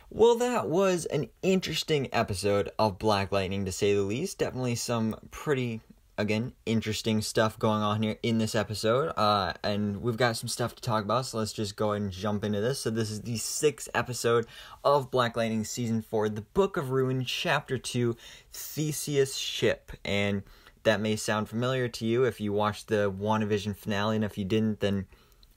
Well, that was an interesting episode of Black Lightning, to say the least. Definitely some pretty, again, interesting stuff going on here in this episode. And we've got some stuff to talk about, so let's just go ahead and jump into this. So this is the 6th episode of Black Lightning Season 4, The Book of Ruin, Chapter 2, Theseus' Ship. And that may sound familiar to you if you watched the WandaVision finale, and if you didn't, then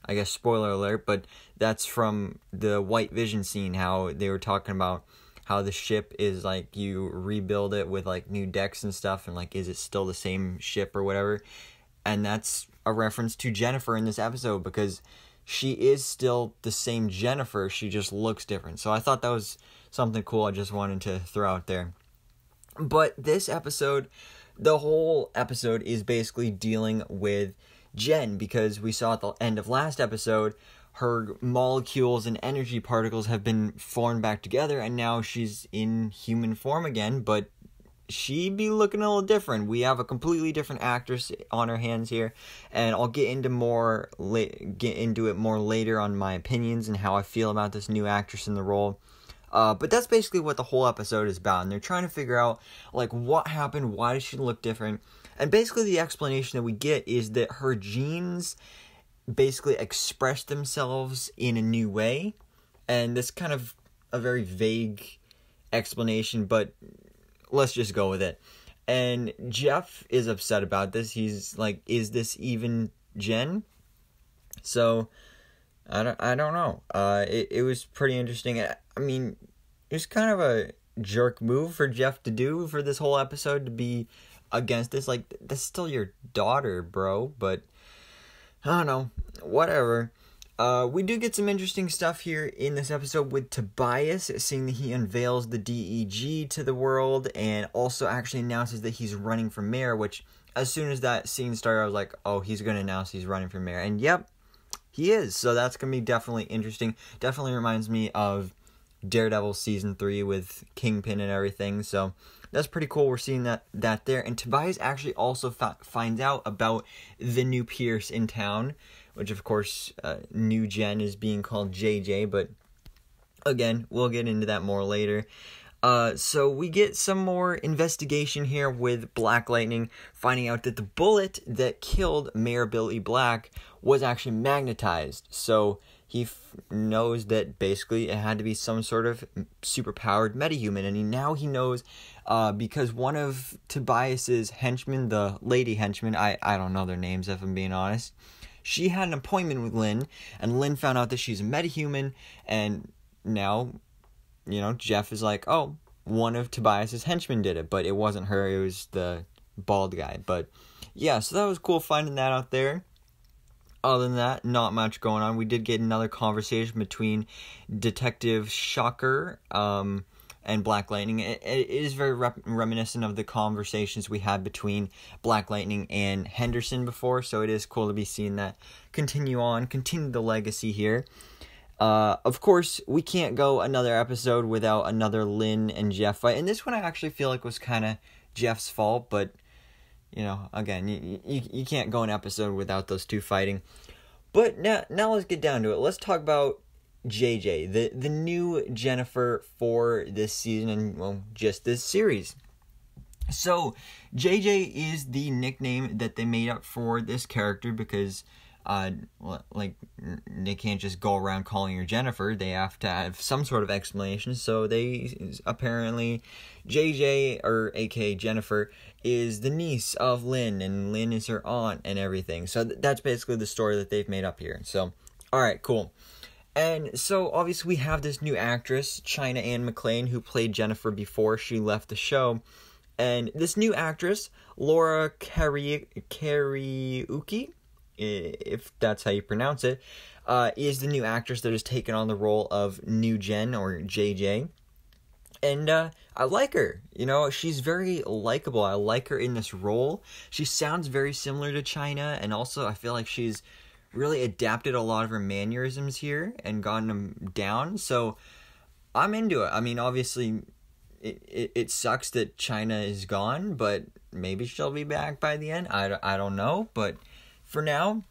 I guess spoiler alert, but that's from the White Vision scene, how they were talking about how the ship is like, you rebuild it with like new decks and stuff, and like, is it still the same ship or whatever? And that's a reference to Jennifer in this episode, because she is still the same Jennifer, she just looks different. So I thought that was something cool I just wanted to throw out there. But this episode, the whole episode is basically dealing with Jen, because we saw at the end of last episode, her molecules and energy particles have been formed back together, and now she's in human form again, but she be looking a little different. We have a completely different actress on our hands here, and I'll get into it more later on my opinions and how I feel about this new actress in the role. But that's basically what the whole episode is about, and they're trying to figure out, like, what happened, why does she look different? And basically the explanation that we get is that her genes basically express themselves in a new way. And that's kind of a very vague explanation, but let's just go with it. And Jeff is upset about this. He's like, is this even Jen? So, I don't know. It was pretty interesting. I mean, it was kind of a jerk move for Jeff to do for this whole episode, to be against this. Like, that's still your daughter, bro. But I don't know, whatever. We do get some interesting stuff here in this episode with Tobias, seeing that he unveils the DEG to the world, and also actually announces that he's running for mayor, which as soon as that scene started, I was like, oh, he's going to announce he's running for mayor. And yep, he is. So that's going to be definitely interesting. Definitely reminds me of Daredevil Season 3 with Kingpin and everything. So that's pretty cool. We're seeing that there. And Tobias actually also finds out about the new Pierce in town, which of course, new Jen is being called JJ. But again, we'll get into that more later. So we get some more investigation here with Black Lightning, finding out that the bullet that killed Mayor Billy Black was actually magnetized. So he knows that basically it had to be some sort of superpowered metahuman, and now he knows, because one of Tobias's henchmen, the lady henchman, I don't know their names if I'm being honest, she had an appointment with Lynn, and Lynn found out that she's a metahuman, and now, you know, Jeff is like, oh, one of Tobias's henchmen did it, but it wasn't her, it was the bald guy. But yeah, so that was cool finding that out there. Other than that, not much going on. We did get another conversation between Detective Shocker and Black Lightning. It is very reminiscent of the conversations we had between Black Lightning and Henderson before, so it is cool to be seeing that continue the legacy here. Of course, we can't go another episode without another Lynn and Jeff fight, and this one I actually feel like was kind of Jeff's fault, but you know, again, you can't go an episode without those two fighting. But now let's get down to it. Let's talk about JJ, the new Jennifer for this season, and, well, just this series. So, JJ is the nickname that they made up for this character because, like, they can't just go around calling her Jennifer. They have to have some sort of explanation. So they, apparently, JJ, or aka Jennifer, is the niece of Lynn, and Lynn is her aunt and everything. So that's basically the story that they've made up here. So, alright, cool. And so, obviously, we have this new actress, China Ann McClain, who played Jennifer before she left the show. And this new actress, Laura Kariuki, if that's how you pronounce it, is the new actress that has taken on the role of New Jen, or JJ. And I like her. You know, she's very likable. I like her in this role. She sounds very similar to China, and also I feel like she's really adapted a lot of her mannerisms here and gotten them down. So I'm into it. I mean, obviously, it sucks that China is gone, but maybe she'll be back by the end. I don't know, but for now,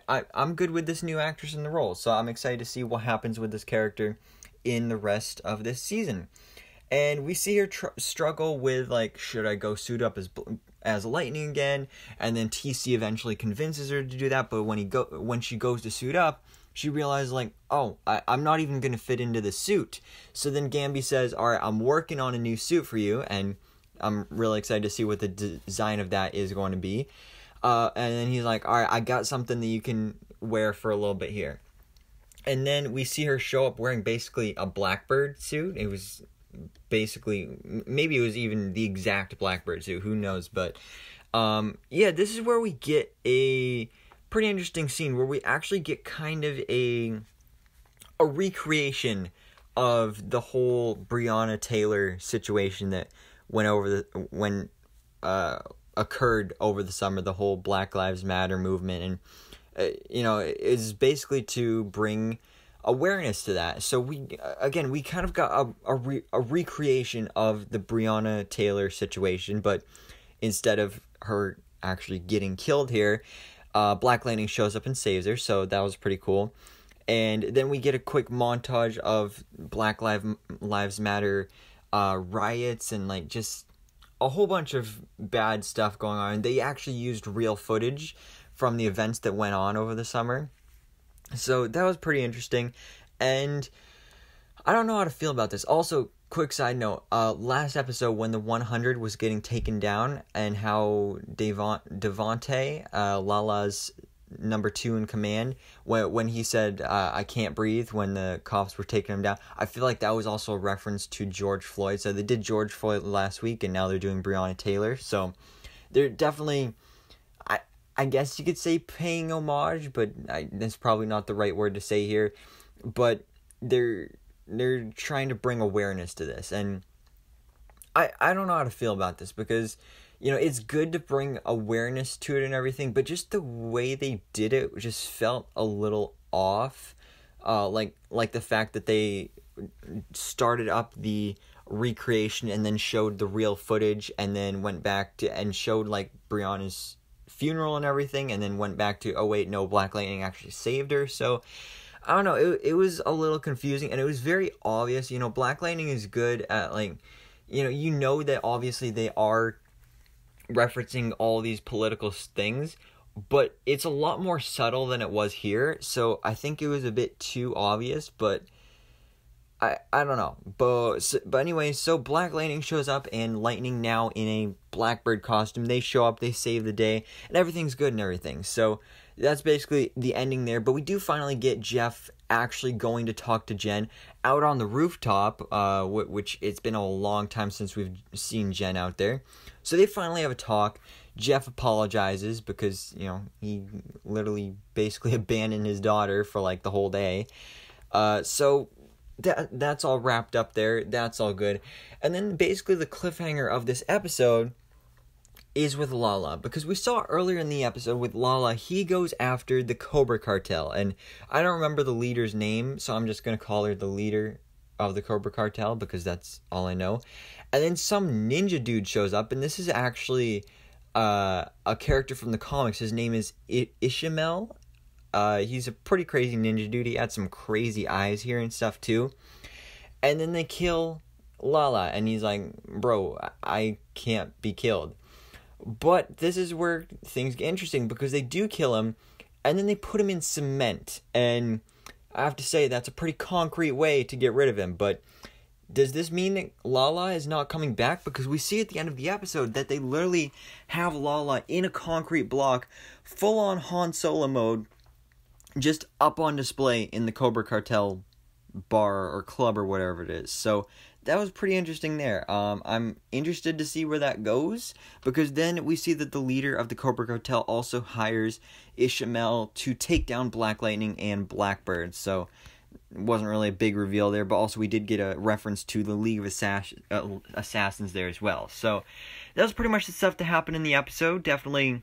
I'm good with this new actress in the role. So I'm excited to see what happens with this character in the rest of this season. And we see her struggle with, like, should I go suit up as Lightning again? And then TC eventually convinces her to do that, but when she goes to suit up, she realizes, like, oh, I'm not even going to fit into the suit. So then Gamby says, all right, I'm working on a new suit for you, and I'm really excited to see what the design of that is going to be. And then he's like, all right, I got something that you can wear for a little bit here. And then we see her show up wearing basically a Blackbird suit. It was basically, maybe it was even the exact Blackbird suit, who knows, but yeah, this is where we get a pretty interesting scene where we actually get kind of a recreation of the whole Breonna Taylor situation that occurred over the summer, the whole Black Lives Matter movement, and is basically to bring awareness to that. So we kind of got a recreation of the Breonna Taylor situation, but instead of her actually getting killed here, Black Lightning shows up and saves her, so that was pretty cool. And then we get a quick montage of Black Lives Matter riots and, like, just a whole bunch of bad stuff going on. They actually used real footage from the events that went on over the summer. So that was pretty interesting, and I don't know how to feel about this. Also, quick side note, last episode when the 100 was getting taken down and how Devontae, Lala's number 2 in command, when he said, I can't breathe when the cops were taking him down, I feel like that was also a reference to George Floyd. So they did George Floyd last week, and now they're doing Breonna Taylor. So they're definitely, I guess you could say, paying homage, but that's probably not the right word to say here. But they're trying to bring awareness to this, and I don't know how to feel about this, because, you know, it's good to bring awareness to it and everything, but just the way they did it just felt a little off. Like the fact that they started up the recreation and then showed the real footage, and then went back to and showed, like, Breonna's funeral and everything, and then went back to, oh wait, no, Black Lightning actually saved her. So I don't know, it was a little confusing, and it was very obvious. You know, Black Lightning is good at, like, you know that obviously they are referencing all these political things, but it's a lot more subtle than it was here. So I think it was a bit too obvious, but I don't know. But anyway, so Black Lightning shows up, and Lightning now in a Blackbird costume. They show up, they save the day, and everything's good and everything. So that's basically the ending there. But we do finally get Jeff actually going to talk to Jen out on the rooftop, which it's been a long time since we've seen Jen out there. So they finally have a talk. Jeff apologizes because, you know, he literally basically abandoned his daughter for, like, the whole day. So that's all wrapped up there. That's all good. And then basically the cliffhanger of this episode is with Lala, because we saw earlier in the episode with Lala, he goes after the Cobra Cartel, and I don't remember the leader's name, so I'm just going to call her the leader of the Cobra Cartel, because that's all I know. And then some ninja dude shows up, and this is actually a character from the comics. His name is Ishmael. He's a pretty crazy ninja dude. He had some crazy eyes here and stuff too. And then they kill Lala, and he's like, bro, I can't be killed. But this is where things get interesting, because they do kill him, and then they put him in cement. And I have to say, that's a pretty concrete way to get rid of him. But does this mean that Lala is not coming back? Because we see at the end of the episode that they literally have Lala in a concrete block, full-on Han Solo mode, just up on display in the Cobra Cartel bar or club or whatever it is. So that was pretty interesting there. I'm interested to see where that goes, because then we see that the leader of the Cobra Cartel also hires Ishmael to take down Black Lightning and Blackbird. So it wasn't really a big reveal there, but also we did get a reference to the League of Assassins there as well. So that was pretty much the stuff that happened in the episode. Definitely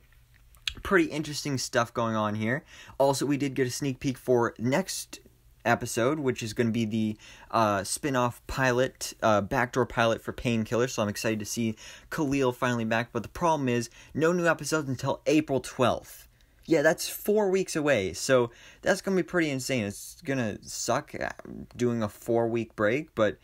pretty interesting stuff going on here. Also, we did get a sneak peek for next episode, which is going to be the spin-off pilot, backdoor pilot for Painkiller. So I'm excited to see Khalil finally back. But the problem is, no new episodes until April 12th. yeah, that's 4 weeks away. So that's going to be pretty insane. It's going to suck doing a 4-week break, but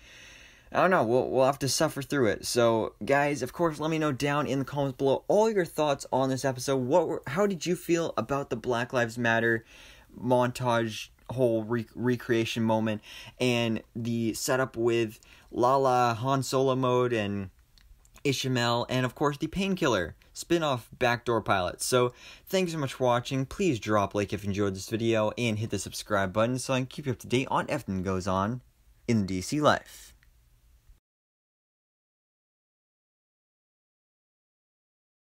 I don't know, we'll have to suffer through it. So, guys, of course, let me know down in the comments below all your thoughts on this episode. How did you feel about the Black Lives Matter montage, whole recreation moment, and the setup with Lala Han Solo mode and Ishmael, and of course the Painkiller spin-off backdoor pilot. So, thanks so much for watching. Please drop a like if you enjoyed this video, and hit the subscribe button so I can keep you up to date on everything that goes on in the DC life.